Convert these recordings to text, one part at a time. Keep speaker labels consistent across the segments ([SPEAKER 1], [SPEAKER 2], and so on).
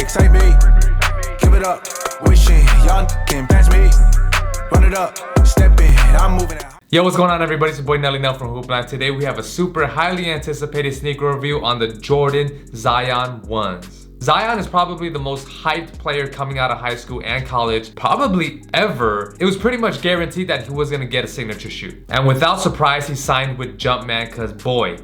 [SPEAKER 1] excite me. Give it up, wishing y'all can pass me. Run it up, step in, I'm moving out.
[SPEAKER 2] Yo, what's going on, everybody? It's your boy Nelly Nell from Hoopland. Today we have a super highly anticipated sneaker review on the Jordan Zion 1s. Zion is probably the most hyped player coming out of high school and college, probably ever. It was pretty much guaranteed that he was gonna get a signature shoe. And without surprise, he signed with Jumpman, cause boy,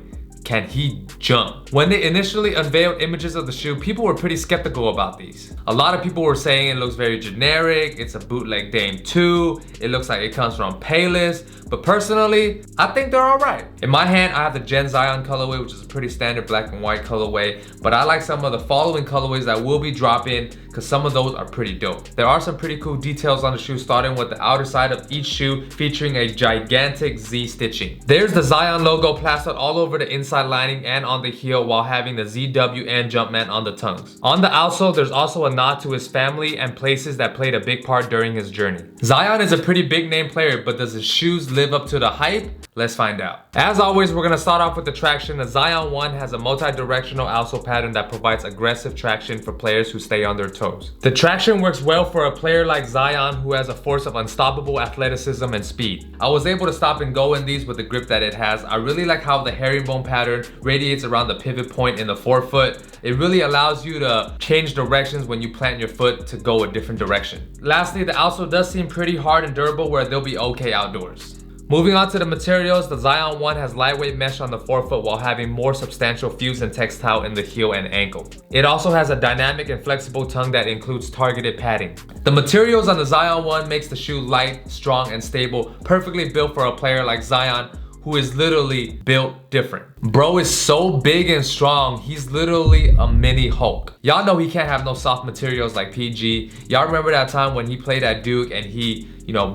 [SPEAKER 2] can he jump. When they initially unveiled images of the shoe, people were pretty skeptical about these. A lot of people were saying it looks very generic, it's a bootleg Dame 2, it looks like it comes from Payless, but personally, I think they're all right. In my hand, I have the Gen Zion colorway, which is a pretty standard black and white colorway, but I like some of the following colorways that will be dropping because some of those are pretty dope. There are some pretty cool details on the shoe, starting with the outer side of each shoe featuring a gigantic Z stitching. There's the Zion logo plastered all over the inside lining and on the heel, while having the ZW and Jumpman on the tongues. On the outsole, there's also a nod to his family and places that played a big part during his journey. Zion is a pretty big name player, but does his shoes live up to the hype? Let's find out. As always, we're gonna start off with the traction. The Zion 1 has a multi-directional outsole pattern that provides aggressive traction for players who stay on their toes. The traction works well for a player like Zion, who has a force of unstoppable athleticism and speed. I was able to stop and go in these with the grip that it has. I really like how the herringbone pattern radiates around the pivot point in the forefoot. It really allows you to change directions when you plant your foot to go a different direction. Lastly, the outsole does seem pretty hard and durable, where they'll be okay outdoors. Moving on to the materials, the Zion 1 has lightweight mesh on the forefoot while having more substantial fuse and textile in the heel and ankle. It also has a dynamic and flexible tongue that includes targeted padding. The materials on the Zion 1 makes the shoe light, strong, and stable, perfectly built for a player like Zion, who is literally built different. Bro is so big and strong, he's literally a mini Hulk. Y'all know he can't have no soft materials like PG. Y'all remember that time when he played at Duke and he,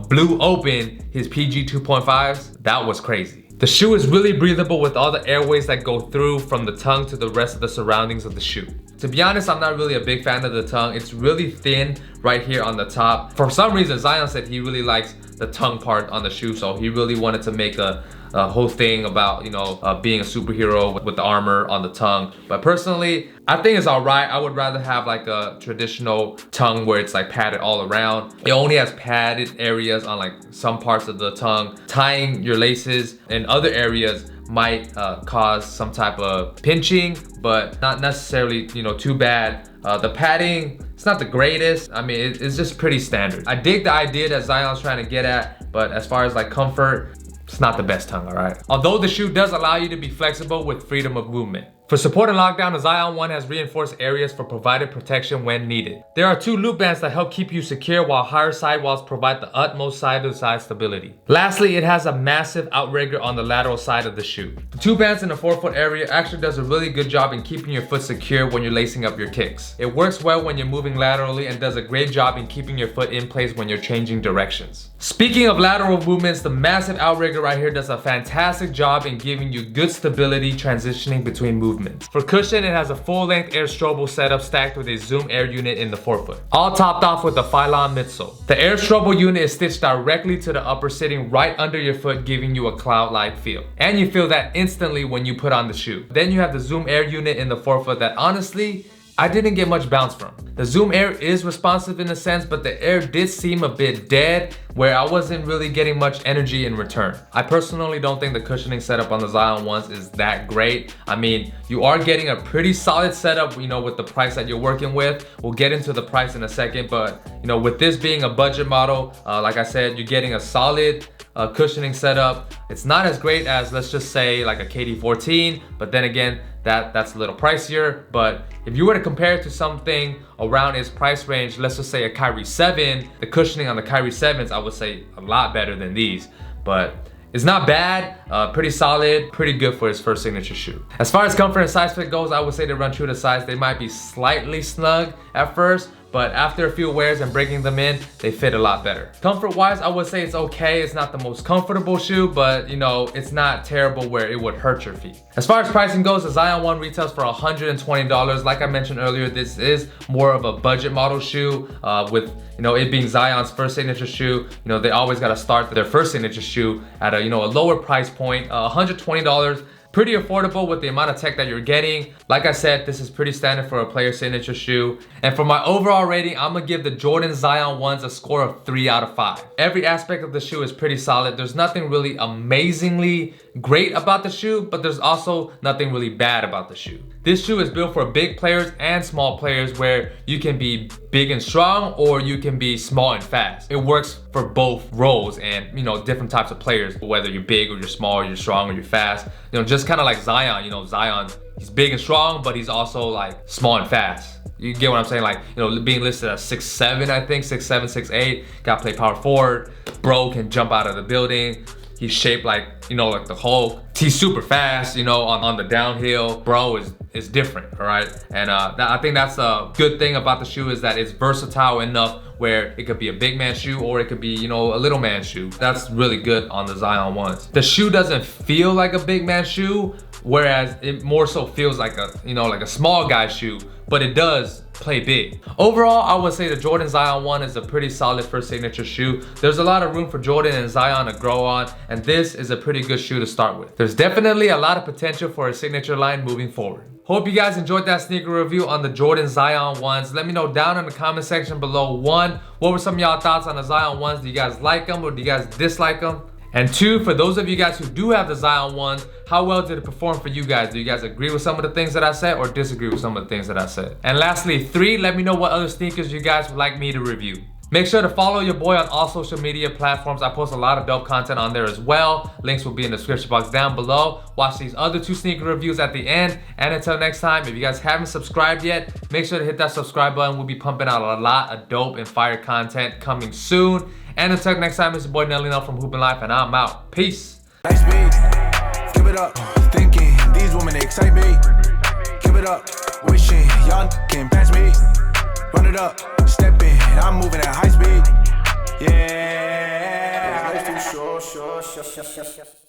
[SPEAKER 2] blew open his PG 2.5s? That was crazy. The shoe is really breathable with all the airways that go through from the tongue to the rest of the surroundings of the shoe. To be honest, I'm not really a big fan of the tongue. It's really thin right here on the top. For some reason, Zion said he really likes the tongue part on the shoe, so he really wanted to make a whole thing about being a superhero with the armor on the tongue. But personally, I think it's all right. I would rather have like a traditional tongue where it's like padded all around. It only has padded areas on like some parts of the tongue. Tying your laces in other areas might cause some type of pinching, but not necessarily too bad. The padding, it's not the greatest. I mean, it's just pretty standard. I dig the idea that Zion's trying to get at, but as far as like comfort, it's not the best tongue, all right? Although the shoe does allow you to be flexible with freedom of movement. For support and lockdown, the Zion 1 has reinforced areas for provided protection when needed. There are 2 loop bands that help keep you secure, while higher sidewalls provide the utmost side-to-side stability. Lastly, it has a massive outrigger on the lateral side of the shoe. The 2 bands in the forefoot area actually does a really good job in keeping your foot secure when you're lacing up your kicks. It works well when you're moving laterally and does a great job in keeping your foot in place when you're changing directions. Speaking of lateral movements, the massive outrigger right here does a fantastic job in giving you good stability transitioning between movements. For cushion, it has a full-length Air Strobel setup stacked with a Zoom Air unit in the forefoot, all topped off with a Phylon midsole. The Air Strobel unit is stitched directly to the upper, sitting right under your foot, giving you a cloud-like feel. And you feel that instantly when you put on the shoe. Then you have the Zoom Air unit in the forefoot that honestly, I didn't get much bounce from. The Zoom Air is responsive in a sense, but the air did seem a bit dead, where I wasn't really getting much energy in return. I personally don't think the cushioning setup on the Zion 1s is that great. I mean, you are getting a pretty solid setup, with the price that you're working with. We'll get into the price in a second, but with this being a budget model, like I said, you're getting a solid cushioning setup. It's not as great as, let's just say, like a KD14, but then again, that's a little pricier. But if you were to compare it to something around its price range, let's just say a Kyrie 7, the cushioning on the Kyrie 7s, I would say a lot better than these. But it's not bad, pretty solid, pretty good for his first signature shoe. As far as comfort and size fit goes, I would say they run true to size. They might be slightly snug at first, but after a few wears and breaking them in, they fit a lot better. Comfort wise, I would say it's okay. It's not the most comfortable shoe, but it's not terrible where it would hurt your feet. As far as pricing goes, the Zion 1 retails for $120. Like I mentioned earlier, this is more of a budget model shoe with it being Zion's first signature shoe. They always got to start their first signature shoe at a lower price point. $120 Pretty affordable with the amount of tech that you're getting. Like I said, this is pretty standard for a player signature shoe. And for my overall rating, I'm gonna give the Jordan Zion 1s a score of 3 out of 5. Every aspect of the shoe is pretty solid. There's nothing really amazingly great about the shoe, but there's also nothing really bad about the shoe. This shoe is built for big players and small players, where you can be big and strong or you can be small and fast. It works for both roles and, you know, different types of players, whether you're big or you're small or you're strong or you're fast. You know, just kind of like Zion, you know, Zion, he's big and strong, but he's also like small and fast. You get what I'm saying? Like, you know, being listed as 6'7", I think, 6'7", 6'8", gotta play power forward. Bro can jump out of the building. He's shaped like, you know, like the Hulk. He's super fast, you know, on the downhill. Bro is different, all right? And I think that's a good thing about the shoe, is that it's versatile enough where it could be a big man shoe or it could be, you know, a little man shoe. That's really good on the Zion 1s. The shoe doesn't feel like a big man shoe, whereas it more so feels like a, you know, like a small guy shoe, but it does play big. Overall, I would say the Jordan Zion 1 is a pretty solid first signature shoe. There's a lot of room for Jordan and Zion to grow on, and this is a pretty good shoe to start with. There's definitely a lot of potential for a signature line moving forward. Hope you guys enjoyed that sneaker review on the Jordan Zion 1s. Let me know down in the comment section below. 1, what were some of y'all thoughts on the Zion 1s? Do you guys like them or do you guys dislike them? And 2, for those of you guys who do have the Zion 1s, how well did it perform for you guys? Do you guys agree with some of the things that I said or disagree with some of the things that I said? And lastly, 3, let me know what other sneakers you guys would like me to review. Make sure to follow your boy on all social media platforms. I post a lot of dope content on there as well. Links will be in the description box down below. Watch these other 2 sneaker reviews at the end. And until next time, if you guys haven't subscribed yet, make sure to hit that subscribe button. We'll be pumping out a lot of dope and fire content coming soon. And until next time, it's your boy Nelly from Hoopin' Life, and I'm out. Peace.
[SPEAKER 1] Nice beat, give it up, thinking these women excite me. Give it up, wishing y'all can pass me. Run it up, stepping, I'm moving at high speed. Yeah.